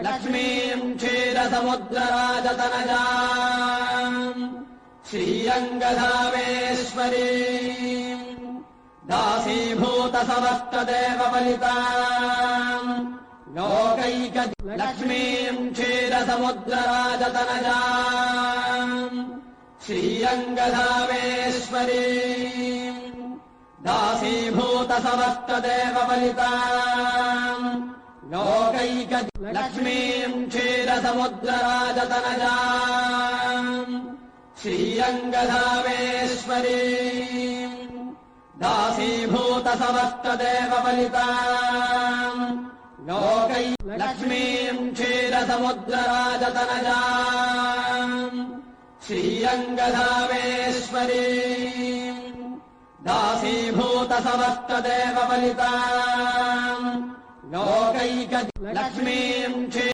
लक्ष्मीम् क्षीरसमुद्रराजतनजाम् श्रीरङ्गधामेश्वरीम् दासीभूतसमस्तदेवपलिताम् लोकैक लक्ष्मीम् क्षीरसमुद्रराजतनजाम् श्रीरङ्गधामेश्वरीम् दासीभूतसमस्तदेवपलिताम् लोकैक लक्ष्मीम् क्षीरसमुद्रराजतनजाम् श्रीरङ्गधामेश्वरीम् दासीभूतसमस्तदेवपलिताम् लोकैक लक्ष्मीम् क्षीरसमुद्रराजतनजाम् श्रीरङ्गधामेश्वरीम् दासीभूतसमस्तदेवपलिताम् लोकैक लक्ष्मीम्